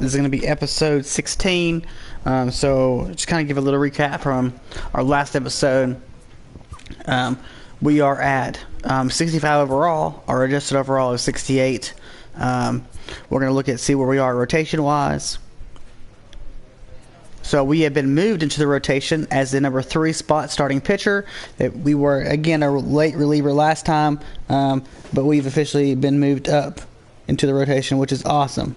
This is going to be episode 16. So just kind of give a little recap from our last episode. We are at 65 overall. Our adjusted overall is 68. We're going to look at see where we are rotation wise. So we have been moved into the rotation as the number 3 spot starting pitcher. We were again a late reliever last time, but we've officially been moved up into the rotation, which is awesome.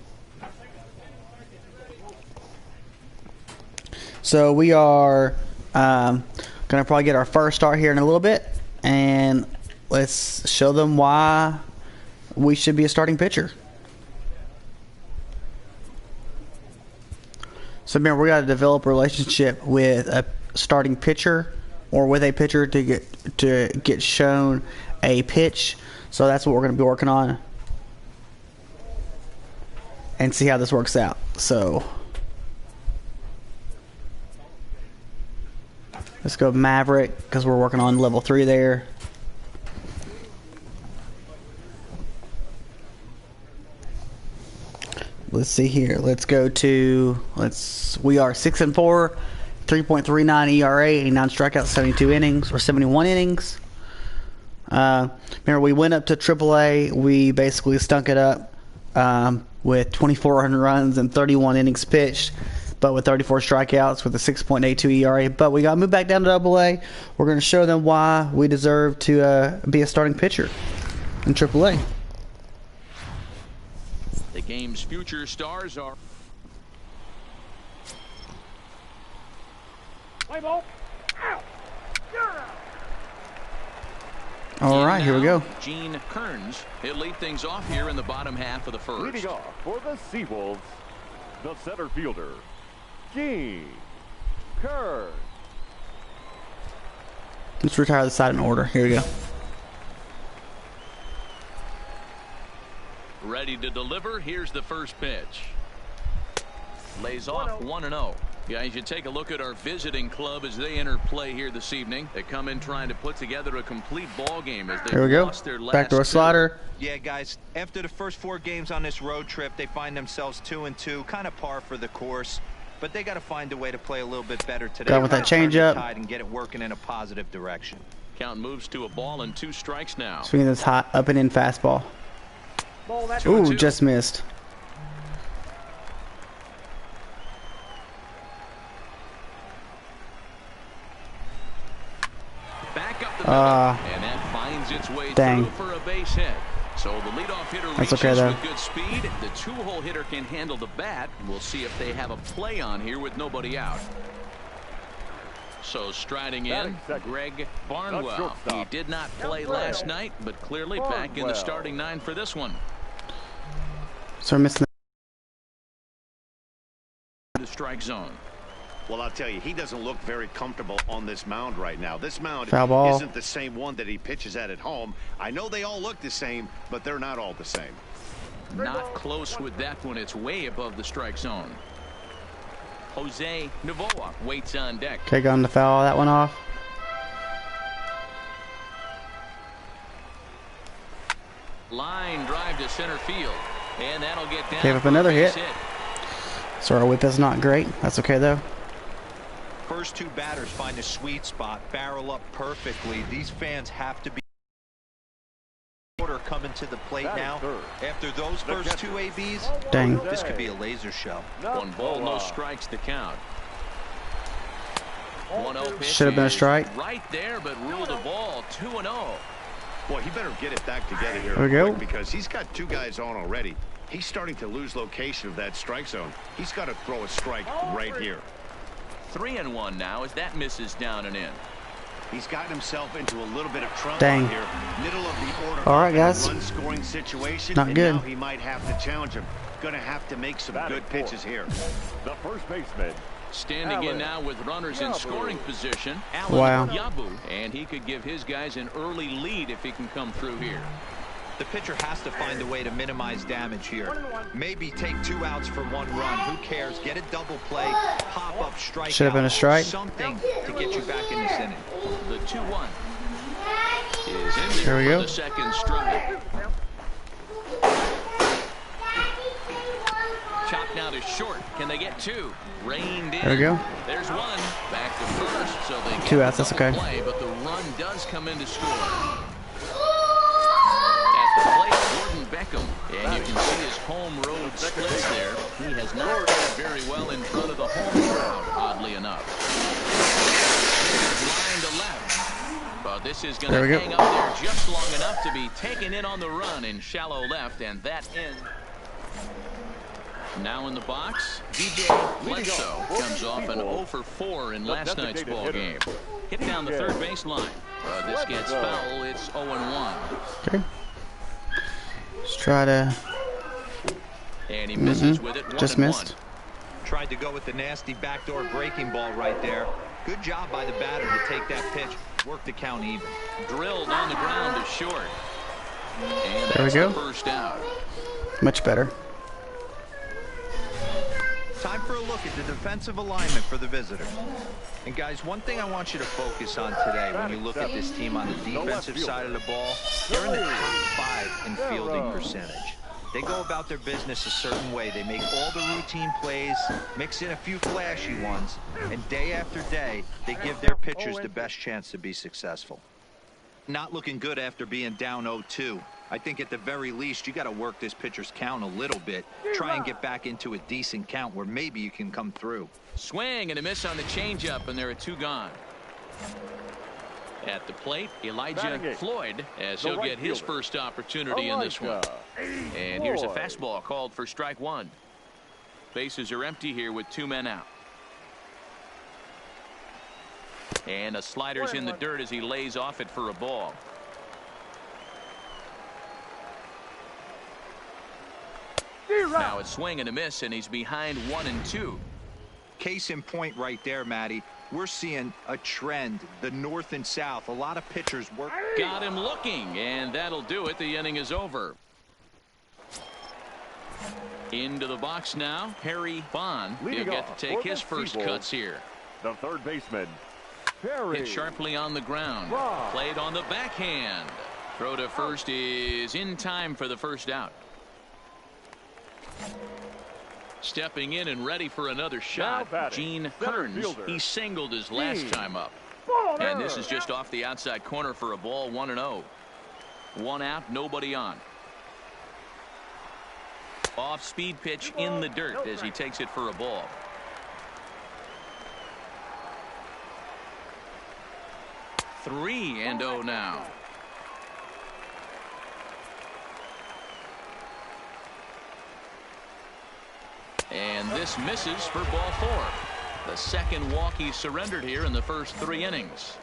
So we are going to probably get our first start here in a little bit, and let's show them why we should be a starting pitcher. So remember, we got to develop a relationship with a starting pitcher or with a pitcher to get shown a pitch. So that's what we're going to be working on and see how this works out. So let's go Maverick because we're working on level 3 there. Let's see here. Let's go to we are 6-4, 3.39 ERA, 89 strikeouts, 72 innings or 71 innings. Remember, we went up to AAA. We basically stunk it up with 2,400 runs and 31 innings pitched, but with 34 strikeouts with a 6.82 ERA. But we got moved back down to AA. We're going to show them why we deserve to be a starting pitcher in AAA. The game's future stars are all right, here we go. Gene Kearns. He'll lead things off here in the bottom half of the first. Leading off for the Seawolves, the center fielder, Gene Kearns. Let's retire the side in order. Here we go. Ready to deliver. Here's the first pitch. Lays off 1-0. Guys, you take a look at our visiting club as they enter play here this evening. They come in trying to put together a complete ball game as they lost their last backdoor slider. Yeah, guys, after the first 4 games on this road trip, they find themselves 2-2, kind of par for the course. But they got to find a way to play a little bit better today. Got with that changeup and get it working in a positive direction. Count moves to a ball and 2 strikes now. Swinging this hot up and in fastball. Ooh, just missed. Back up the middle, and that finds its way through for a base hit. So the leadoff hitter reaches with good speed. The 2-hole hitter can handle the bat. We'll see if they have a play on here with nobody out. So striding in, Greg Barnwell. He did not play last night, but clearly back in the starting 9 for this one. So we're missing the strike zone. Well, I'll tell you, he doesn't look very comfortable on this mound right now. This mound isn't the same one that he pitches at home. I know they all look the same, but they're not all the same. Not close with that one. It's way above the strike zone. Jose Novoa waits on deck. Okay, going to foul that one off. Line drive to center field. And that'll get down. Gave up another hit. So our whip is not great. That's okay though. First 2 batters find a sweet spot, barrel up perfectly. These fans have to be coming to the plate now. After those first 2 ABs, dang, this could be a laser show. 1 ball, no strikes to count. 1-0 pitch. Should have been a strike. Right there, but ruled a ball. 2-0. Boy, he better get it back together here. There we go. Because he's got 2 guys on already. He's starting to lose location of that strike zone. He's got to throw a strike right here. 3-1 now as that misses down and in. He's gotten himself into a little bit of trouble here. Middle of the order. All right, guys. Run scoring situation. Not good. Now he might have to challenge him. Going to have to make some good pitches here. The first baseman. Standing in now with runners in scoring position. Alan Yabu, and he could give his guys an early lead if he can come through here. The pitcher has to find a way to minimize damage here. Maybe take 2 outs for 1 run. Who cares? Get a double play, pop up, strike. Should have been a strike. Something to get you back in this inning. The 2-1 is in there for the second strike. Chopped count is short. Can they get two? Reined in. There we go. There's one. Back to first. So they get 2 outs. That's okay. play, but the run does come in to score. At the plate, Gordon Beckham. And you can see his home road splits there. He has not done very well in front of the home crowd, oddly enough. Line to left. But this is going to hang up there just long enough to be taken in on the run in shallow left, and that ends. Now in the box, DJ Bledsoe comes off an 0 for 4 in last night's ball game. Hit down the third baseline. This gets foul. It's 0-1. Okay. Let's try to. And he misses with it. Just missed. Tried to go with the nasty backdoor breaking ball right there. Good job by the batter to take that pitch. Work the count even. Drilled on the ground to short. And there we go. The first out. Much better. Time for a look at the defensive alignment for the visitors. And guys, one thing I want you to focus on today when you look at this team on the defensive side of the ball, they're in the top 5 in fielding percentage. They go about their business a certain way. They make all the routine plays, mix in a few flashy ones, and day after day, they give their pitchers the best chance to be successful. Not looking good after being down 0-2. I think at the very least, you got to work this pitcher's count a little bit. Try and get back into a decent count where maybe you can come through. Swing and a miss on the changeup, and there are 2 gone. At the plate, Elijah Floyd, as he'll get his first opportunity in this one. And here's a fastball called for strike 1. Bases are empty here with 2 men out. And a slider's in the dirt as he lays off it for a ball. Now it's swing and a miss, and he's behind 1-2. Case in point right there, Matty. We're seeing a trend, the north and south. A lot of pitchers work. Got him looking, and that'll do it. The inning is over. Into the box now, Harry Bond. He'll get to take his first cuts here. The third baseman, Harry. Hit sharply on the ground. Played on the backhand. Throw to first is in time for the first out. Stepping in and ready for another shot, Gene Kearns. He singled his last time up. And this is just off the outside corner for a ball, 1-0. 1 out, nobody on. Off speed pitch in the dirt as he takes it for a ball. Three and 0 now. And this misses for ball 4. The second walk he surrendered here in the first 3 innings.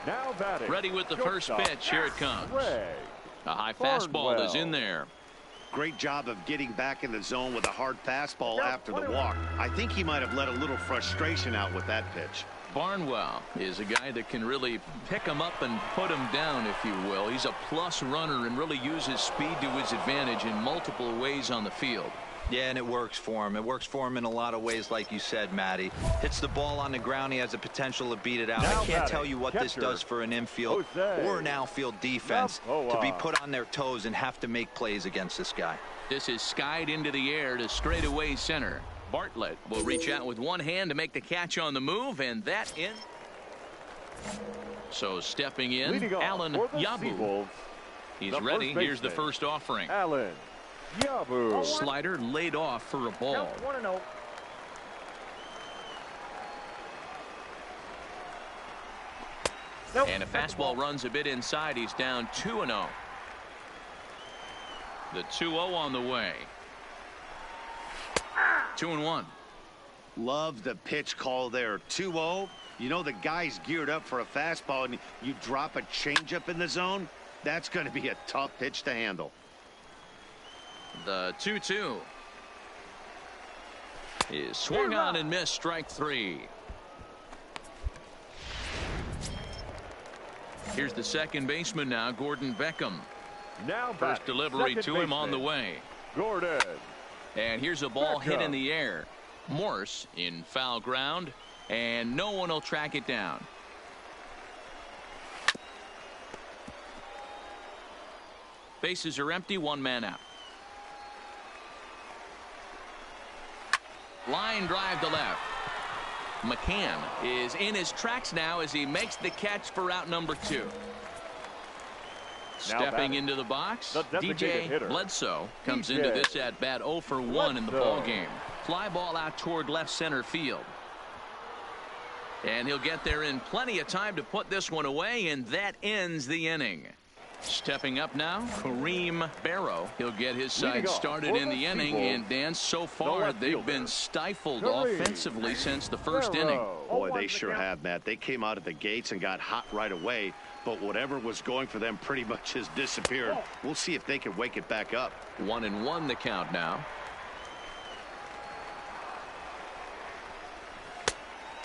Now batting. Ready with the first pitch. Here it comes. A high fastball is in there. Great job of getting back in the zone with a hard fastball after the walk. I think he might have let a little frustration out with that pitch. Barnwell is a guy that can really pick him up and put him down, if you will. He's a plus runner and really uses speed to his advantage in multiple ways on the field. Yeah, and it works for him. It works for him in a lot of ways, like you said, Matty. Hits the ball on the ground. He has the potential to beat it out. I can't tell you what this does for an infield or an outfield defense to be put on their toes and have to make plays against this guy. This is skied into the air to straightaway center. Bartlett will reach out with one hand to make the catch on the move, and that in. So stepping in, Alan Yabu. He's ready. Here's the first offering. Alan Yabu. Slider laid off for a ball. And a fastball runs a bit inside. He's down 2-0. The 2-0 on the way. 2-1. Love the pitch call there. 2-0. You know the guy's geared up for a fastball, and you drop a changeup in the zone. That's going to be a tough pitch to handle. The 2-2 is swung on and missed. Strike 3. Here's the second baseman now, Gordon Beckham. Now first delivery to him on the way. Gordon. And here's a ball hit in the air. Morse in foul ground, and no one will track it down. Bases are empty, 1 man out. Line drive to left. McCann is in his tracks now as he makes the catch for out number 2. Stepping into the box, DJ Bledsoe comes into this at bat 0 for 1 in the ball game. Fly ball out toward left center field. And he'll get there in plenty of time to put this one away, and that ends the inning. Stepping up now, Kareem Barrow. He'll get his side started in the inning, and Dan, so far they've been stifled offensively since the first inning. Boy, they sure have, Matt. They came out of the gates and got hot right away, but whatever was going for them pretty much has disappeared. We'll see if they can wake it back up. 1-1 the count now.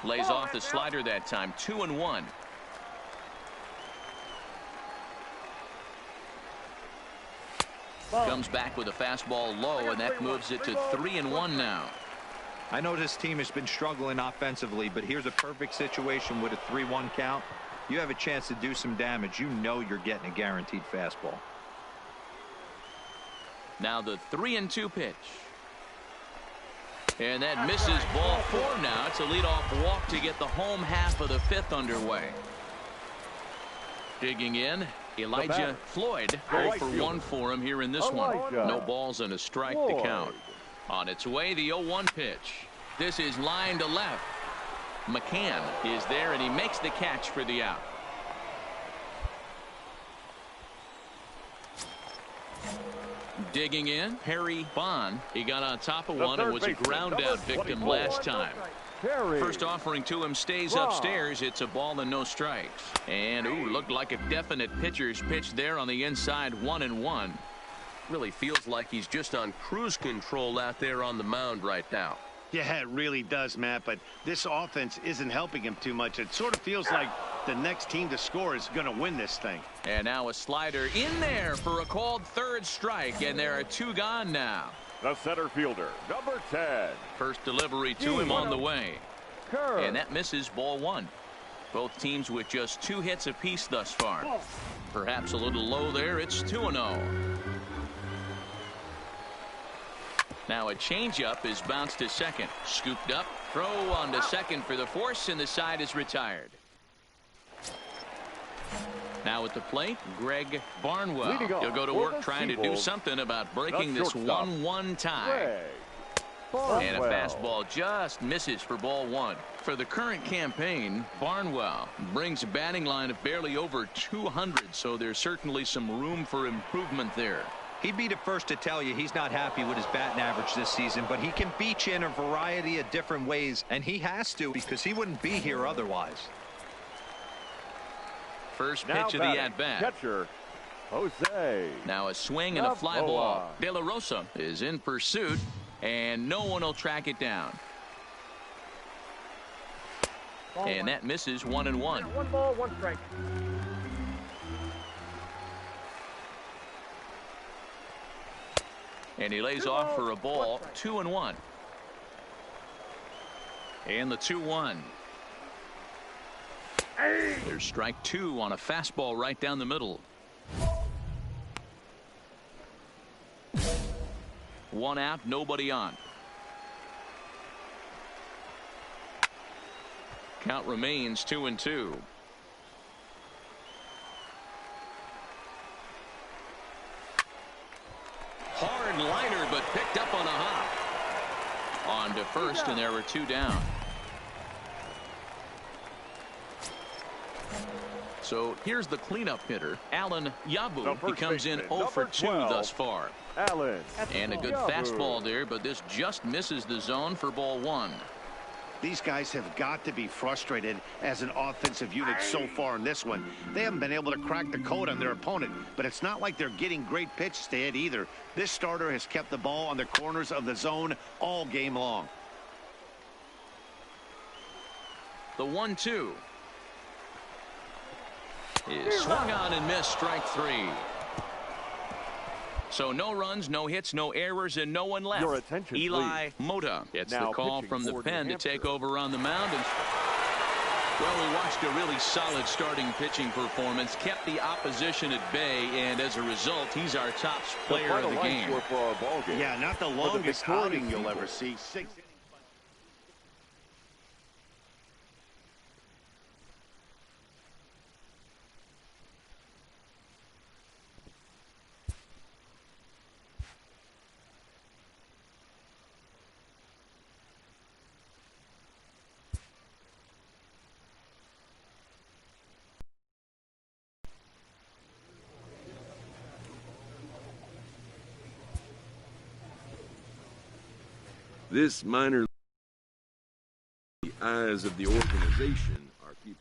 Lays off the slider that time. 2-1. Comes back with a fastball low, and that moves it to 3-1 now. I know this team has been struggling offensively, but here's a perfect situation with a 3-1 count. You have a chance to do some damage. You know you're getting a guaranteed fastball. Now the 3-2 pitch. And that misses ball 4 now. It's a leadoff walk to get the home half of the 5th underway. Digging in, Elijah Floyd. 0 for 1 for him here in this one. No balls and a strike to count. On its way, the 0-1 pitch. This is line to left. McCann is there, and he makes the catch for the out. Digging in, Harry Bond. He got on top of one and was a ground out victim last time. First offering to him stays upstairs. It's a ball and no strikes. And ooh, looked like a definite pitcher's pitch there on the inside. 1-1. Really feels like he's just on cruise control out there on the mound right now. Yeah, it really does, Matt, but this offense isn't helping him too much. It sort of feels like the next team to score is going to win this thing. And now a slider in there for a called 3rd strike, and there are 2 gone now. The center fielder, number 10. First delivery to him on the way. And that misses ball 1. Both teams with just 2 hits apiece thus far. Perhaps a little low there. It's 2-0. Now a changeup is bounced to second. Scooped up. Throw on to second for the force, and the side is retired. Now at the plate, Greg Barnwell. He'll go to work trying to do something about breaking this 1-1 tie. And a fastball just misses for ball 1. For the current campaign, Barnwell brings a batting line of barely over 200, so there's certainly some room for improvement there. He'd be the first to tell you he's not happy with his batting average this season, but he can beat you in a variety of different ways, and he has to because he wouldn't be here otherwise. First pitch of the at-bat. Catcher, Jose. Now a swing and a fly ball. De La Rosa is in pursuit, and no one will track it down. And that misses 1-1. 1 ball, 1 strike. And he lays off for a ball. 2-1. And the 2-1. There's strike 2 on a fastball right down the middle. 1 out, nobody on. Count remains 2-2. Hard liner, but picked up on a hop. On to first, and there were 2 down. So here's the cleanup hitter, Alan Yabu. He comes in 0 for 2 thus far. And a good fastball there, but this just misses the zone for ball 1. These guys have got to be frustrated as an offensive unit so far in this one. They haven't been able to crack the code on their opponent, but it's not like they're getting great pitches to hit either. This starter has kept the ball on the corners of the zone all game long. The 1-2 is swung on and missed. Strike 3. So no runs, no hits, no errors, and no one left. Your attention, Eli Mota gets the call from the pen to take over on the mound. And well, we watched a really solid starting pitching performance, kept the opposition at bay, and as a result, he's our top player of the game. Yeah, not the longest outing you'll ever see. 6 innings. This minor league, the eyes of the organization are keeping.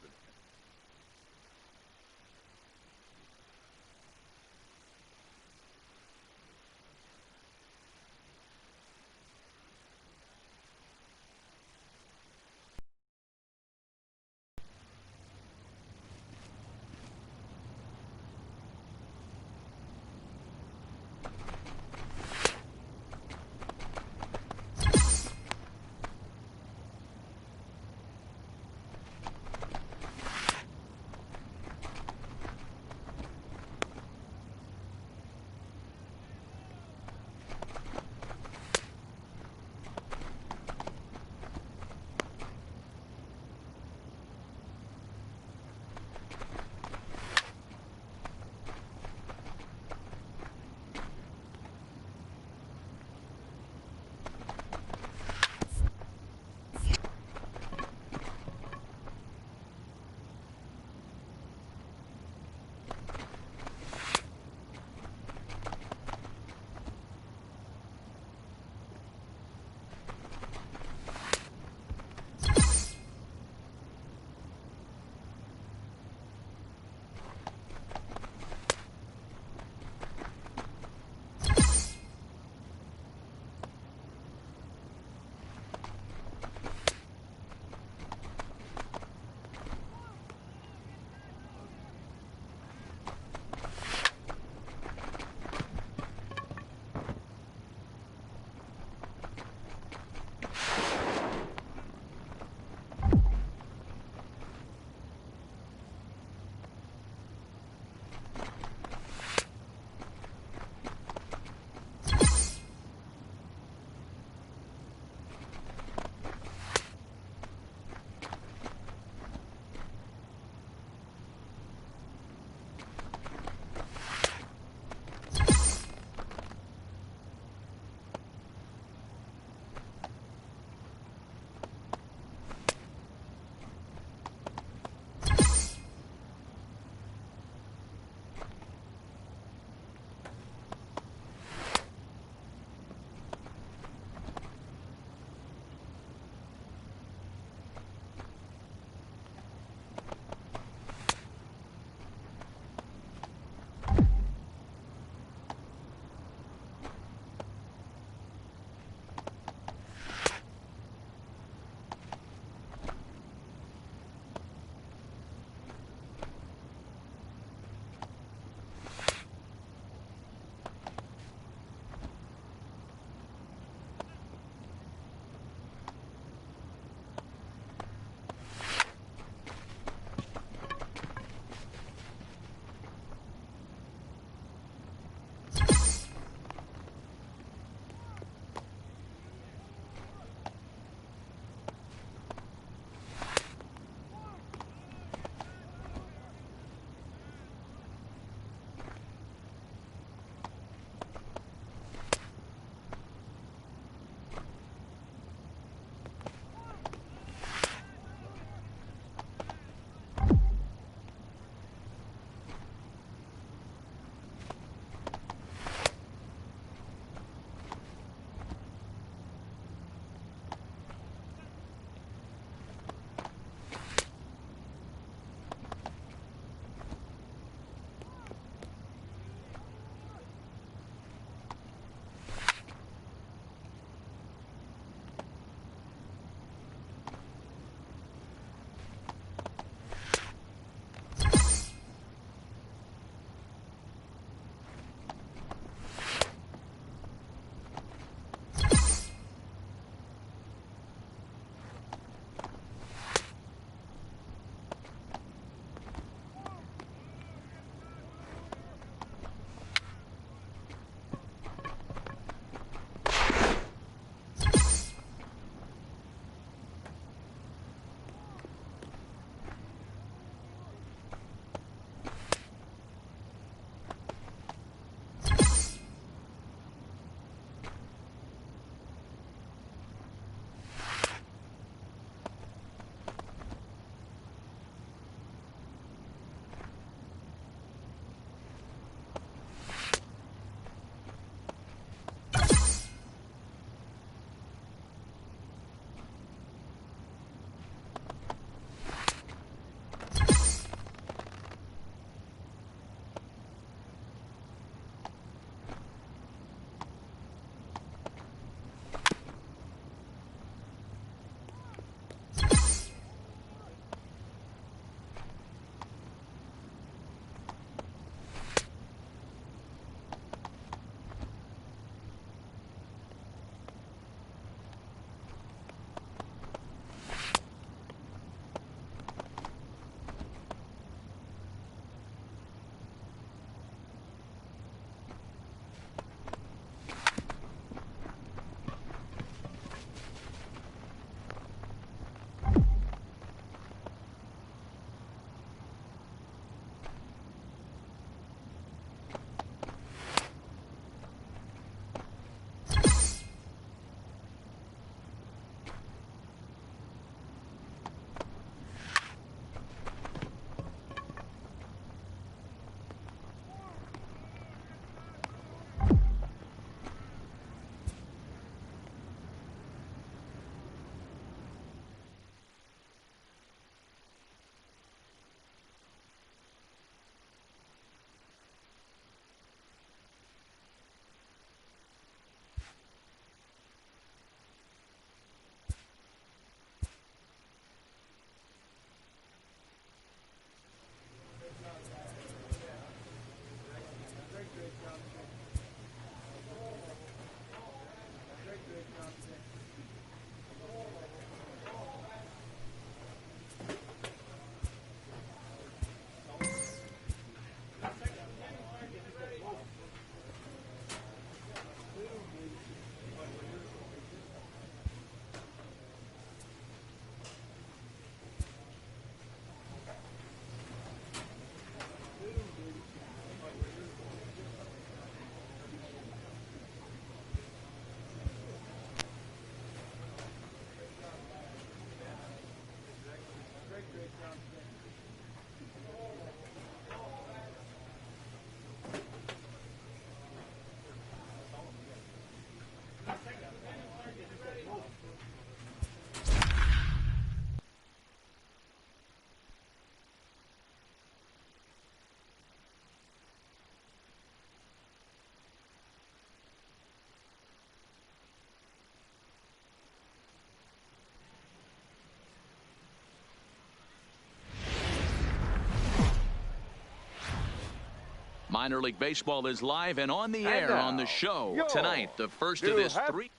Minor League Baseball is live and on the air now, on the show your tonight. The first of this three.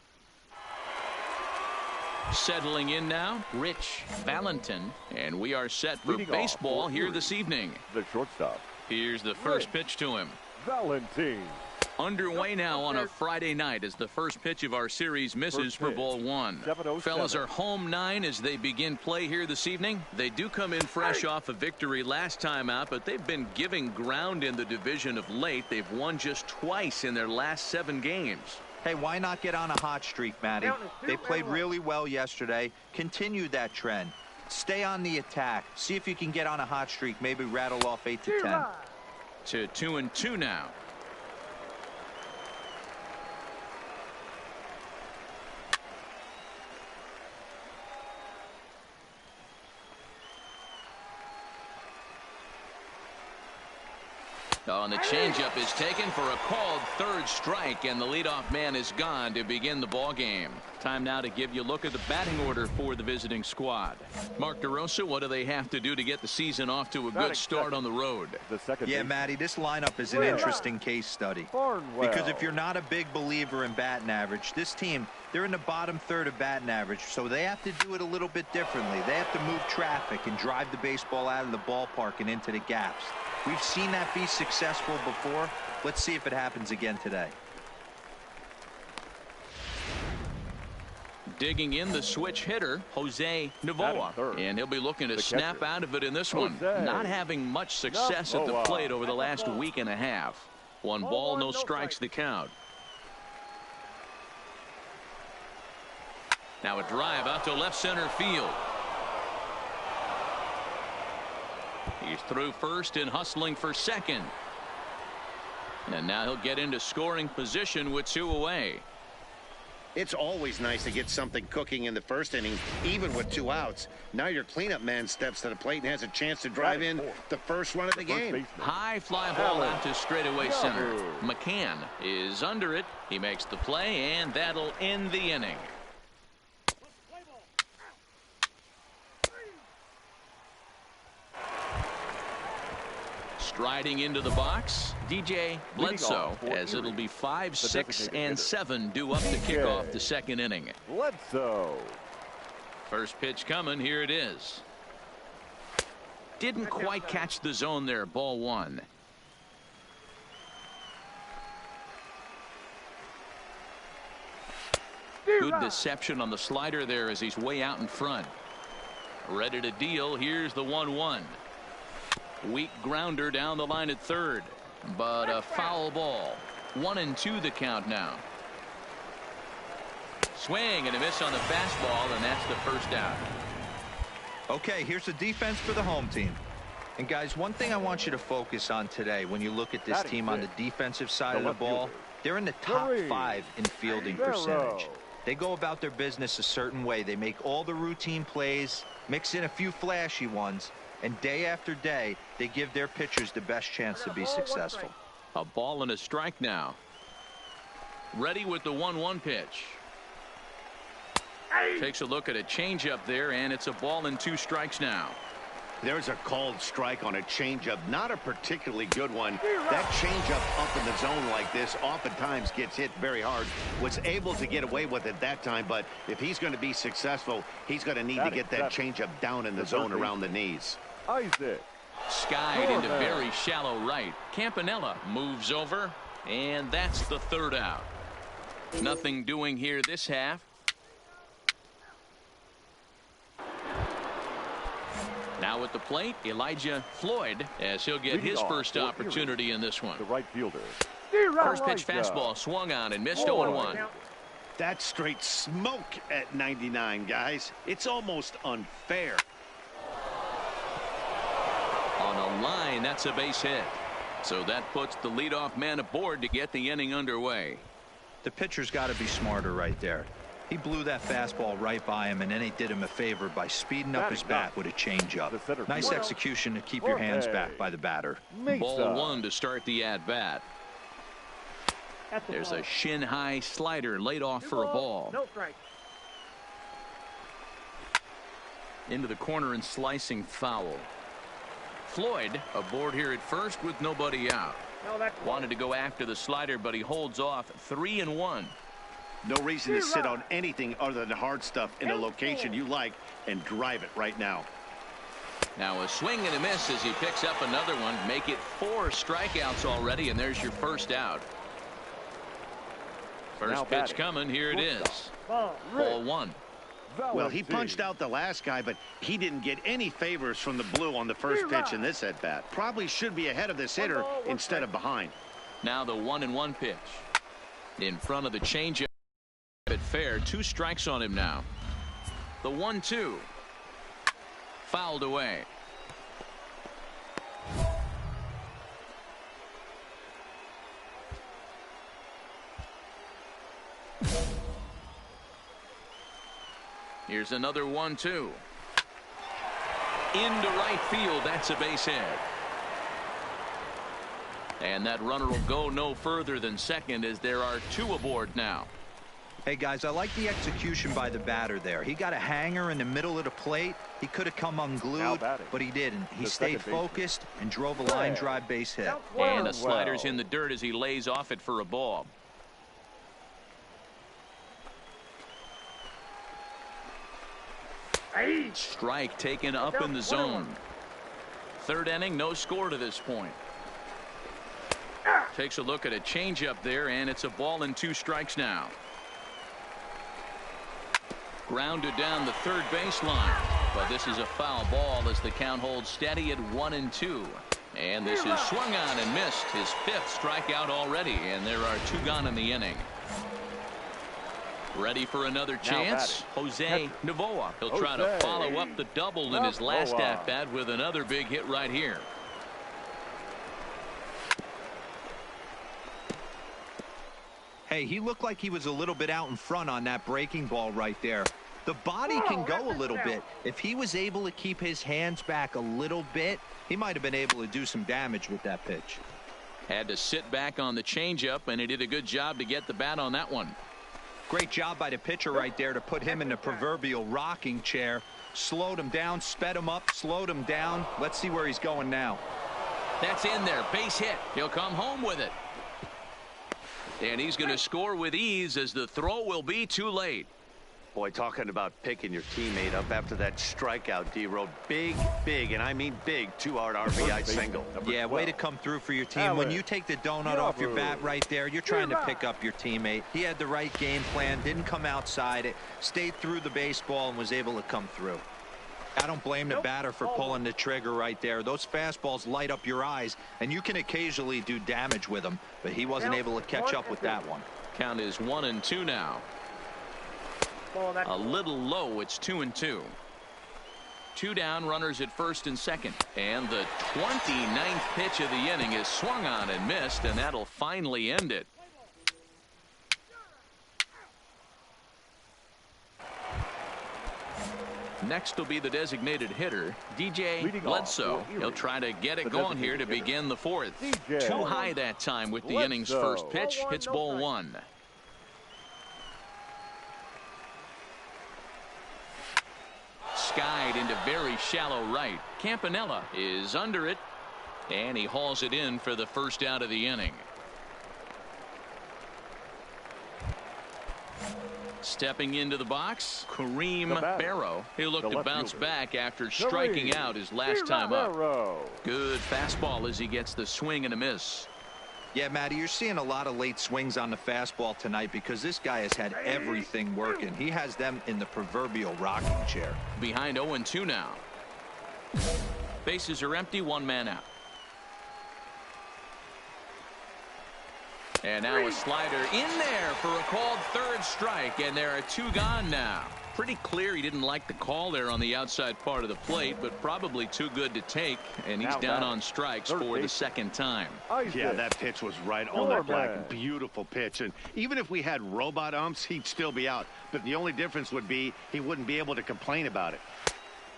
Settling in now, Rich Valentin, and we are set for Leading baseball off for here this evening. The shortstop, Here's the first pitch to him. Valentin. Underway now on a Friday night as the first pitch of our series misses for ball one. 7:07. Fellas are home 9 as they begin play here this evening. They do come in fresh off a victory last time out, but they've been giving ground in the division of late. They've won just twice in their last 7 games. Hey, why not get on a hot streak, Matty? They played really well yesterday. Continue that trend. Stay on the attack. See if you can get on a hot streak. Maybe rattle off 8 to 10. To 2-2 now. And the changeup is taken for a called third strike, and the leadoff man is gone to begin the ball game. Time now to give you a look at the batting order for the visiting squad. Mark DeRosa, what do they have to do to get the season off to a good start on the road? Yeah, Matty, this lineup is an interesting case study. Because if you're not a big believer in batting average, this team, they're in the bottom third of batting average, so they have to do it a little bit differently. They have to move traffic and drive the baseball out of the ballpark and into the gaps. We've seen that be successful before. Let's see if it happens again today. Digging in the switch hitter, Jose Novoa. And he'll be looking to snap out of it in this one. Not having much success at the plate over the last week and a half. 1 ball, no strikes the count. Now a drive out to left center field. He's through first and hustling for second. And now he'll get into scoring position with 2 away. It's always nice to get something cooking in the first inning, even with 2 outs. Now your cleanup man steps to the plate and has a chance to drive in the first run of the game. High fly ball out to straightaway center. McCann is under it. He makes the play, and that'll end the inning. Striding into the box, DJ Bledsoe, as it'll be 5, 6, and 7 due up to kick off the second inning. Bledsoe. First pitch coming. Here it is. Didn't quite catch the zone there. Ball 1. Good deception on the slider there as he's way out in front. Ready to deal. Here's the 1-1. Weak grounder down the line at third, but a foul ball. 1-2 the count now. Swing and a miss on the fastball, and that's the first out. Okay, here's the defense for the home team. And guys, one thing I want you to focus on today when you look at this team on the defensive side of the ball, they're in the top 5 in fielding percentage. They go about their business a certain way. They make all the routine plays, mix in a few flashy ones, and day after day, they give their pitchers the best chance to be successful. A ball and a strike now. Ready with the 1-1 pitch. Takes a look at a changeup there, and it's a ball and 2 strikes now. There's a called strike on a changeup, not a particularly good one. That changeup up in the zone like this oftentimes gets hit very hard. Was able to get away with it that time, but if he's going to be successful, he's going to need to get that changeup down in the zone around the knees. Isaac. Skied into very shallow right. Campanella moves over, and that's the third out. Nothing doing here this half. Now at the plate, Elijah Floyd, as he'll get his first opportunity in this one. The right fielder. First pitch fastball swung on and missed 0-1. That's straight smoke at 99, guys. It's almost unfair. On a line, that's a base hit. So that puts the leadoff man aboard to get the inning underway. The pitcher's got to be smarter right there. He blew that fastball right by him, and then he did him a favor by speeding up his bat with a changeup. Nice execution to keep your hands back by the batter. Ball 1 to start the at-bat. There's a shin-high slider laid off for a ball. Into the corner and slicing foul. Floyd aboard here at first with nobody out. Wanted to go after the slider, but he holds off. 3-1. No reason to sit on anything other than hard stuff in a location you like and drive it right now. Now a swing and a miss as he picks up another one. Make it 4 strikeouts already, and there's your first out. First pitch coming. Here it is. Ball 1. Well, he punched out the last guy, but he didn't get any favors from the blue on the first pitch in this at-bat. Probably should be ahead of this hitter instead of behind. Now the 1-1 pitch. In front of the changeup at fair. 2 strikes on him now. The 1-2. Fouled away. Here's another 1-2. Into right field. That's a base hit. And that runner will go no further than second as there are 2 aboard now. Hey, guys, I like the execution by the batter there. He got a hanger in the middle of the plate. He could have come unglued, but he didn't. He stayed focused and drove a line drive base hit. And the slider's in the dirt as he lays off it for a ball. Strike taken up in the zone. 3rd inning, no score to this point. Takes a look at a changeup there, and it's a ball and 2 strikes now. Grounded down the third baseline, but this is a foul ball as the count holds steady at 1-2. And this is swung on and missed. His 5th strikeout already, and there are 2 gone in the inning. Ready for another chance? Jose Novoa. He'll try to follow up the double in his last at-bat with another big hit right here. Hey, he looked like he was a little bit out in front on that breaking ball right there. The body can go a little bit. If he was able to keep his hands back a little bit, he might have been able to do some damage with that pitch. Had to sit back on the changeup, and he did a good job to get the bat on that one. Great job by the pitcher right there to put him in the proverbial rocking chair. Slowed him down, sped him up, slowed him down. Let's see where he's going now. That's in there. Base hit. He'll come home with it. And he's going to score with ease as the throw will be too late. Boy, talking about picking your teammate up after that strikeout, D-Road. Big, and I mean big, 2-out RBI single. Yeah, way to come through for your team. When you take the donut off your bat right there, you're trying to pick up your teammate. He had the right game plan, didn't come outside it, stayed through the baseball and was able to come through. I don't blame the batter for pulling the trigger right there. Those fastballs light up your eyes, and you can occasionally do damage with them, but he wasn't able to catch up with that one. Count is 1-2 now. A little low. It's 2-2. 2 down, runners at first and second. And the 29th pitch of the inning is swung on and missed, and that'll finally end it. Next will be the designated hitter, DJ Bledsoe. He'll try to get it going here to begin the 4th. Too high that time with the inning's first pitch. Hits ball 1. Skied into very shallow right. Campanella is under it, and he hauls it in for the first out of the inning. Stepping into the box, Kareem Barrow. He'll look to bounce back after striking out his last time up. Good fastball as he gets the swing and a miss. Yeah, Matty, you're seeing a lot of late swings on the fastball tonight because this guy has had everything working. He has them in the proverbial rocking chair. Behind 0-2 now. Bases are empty, 1 man out. And now a slider in there for a called 3rd strike, and there are 2 gone now. Pretty clear he didn't like the call there on the outside part of the plate, but probably too good to take, and he's down on strikes for the 2nd time. Yeah, that pitch was right on that black. Beautiful pitch, and even if we had robot umps, he'd still be out. But the only difference would be he wouldn't be able to complain about it.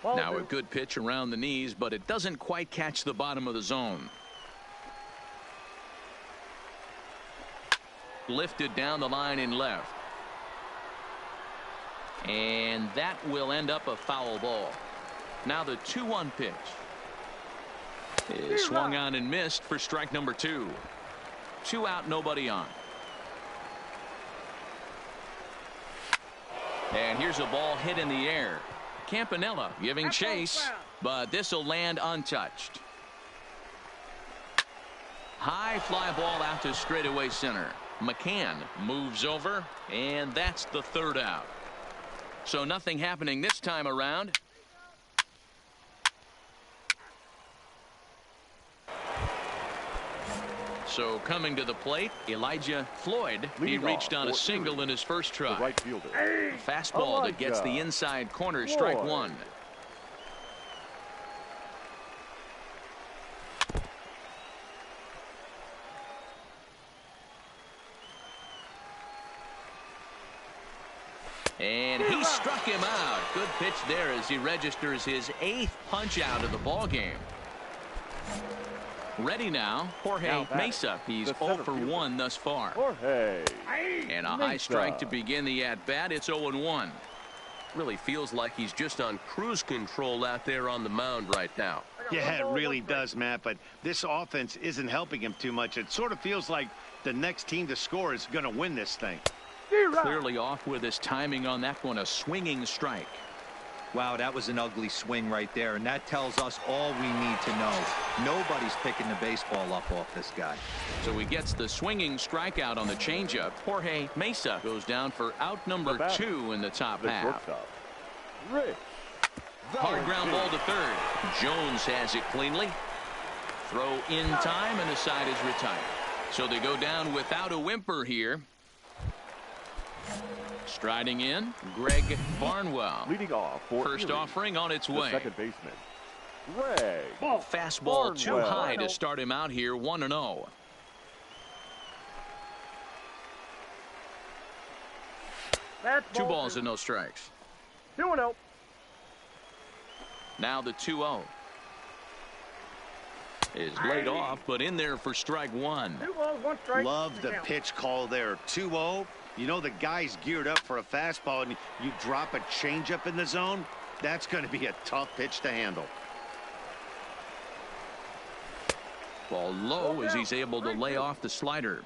Now a good pitch around the knees, but it doesn't quite catch the bottom of the zone. Lifted down the line in left. And that will end up a foul ball. Now the 2-1 pitch is swung on and missed for strike number 2. 2 out, nobody on. And here's a ball hit in the air. Campanella giving chase, but this will land untouched. High fly ball out to straightaway center. McCann moves over, and that's the 3rd out. So nothing happening this time around. So coming to the plate, Elijah Floyd. He reached on a single in his first try. Right fielder. Fastball that gets the inside corner, strike 1. And he struck him out. Good pitch there as he registers his 8th punch out of the ball game. Ready now, Jorge Mesa. He's 0 for 1 thus far. Jorge. And a high strike to begin the at-bat. It's 0-1. Really feels like he's just on cruise control out there on the mound right now. Yeah, it really does, Matt, but this offense isn't helping him too much. It sort of feels like the next team to score is going to win this thing. Clearly off with his timing on that one, a swinging strike. Wow, that was an ugly swing right there, and that tells us all we need to know. Nobody's picking the baseball up off this guy. So he gets the swinging strikeout on the changeup. Jorge Mesa goes down for out number 2 in the top half. Rich. Hard ground ball to third. Jones has it cleanly. Throw in time, and the side is retired. So they go down without a whimper here. Striding in, Greg Barnwell. Leading off for First Erie, offering on its way. second baseman, Greg. Fastball too Barnwell. high to start him out here, 1-0. Two balls and no strikes. 2-0. Now the 2-0 is laid off, but in there for strike 1. 2 balls, 1 strike. Love the pitch call there. 2-0. You know the guy's geared up for a fastball, and you drop a changeup in the zone. That's going to be a tough pitch to handle. Ball low as he's able to lay off the slider.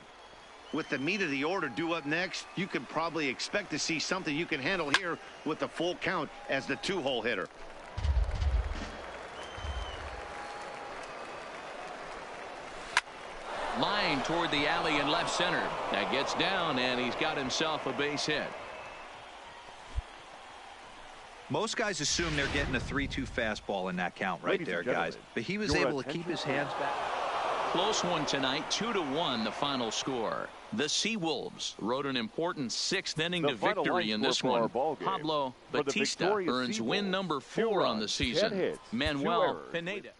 With the meat of the order due up next, you can probably expect to see something you can handle here with the full count as the 2-hole hitter. Line toward the alley in left center. That gets down, and he's got himself a base hit. Most guys assume they're getting a 3-2 fastball in that count right Ladies there, and guys. gentlemen, But he was your able to keep his hands back. Close one tonight, 2-1 the final score. The Seawolves rode an important 6th inning The to final victory line in this score for our one. ball game. Pablo For the Batista victorious earns win Seawolves, number 2 4 on the runs, 10 season. hits, 2 Manuel errors. Pineda.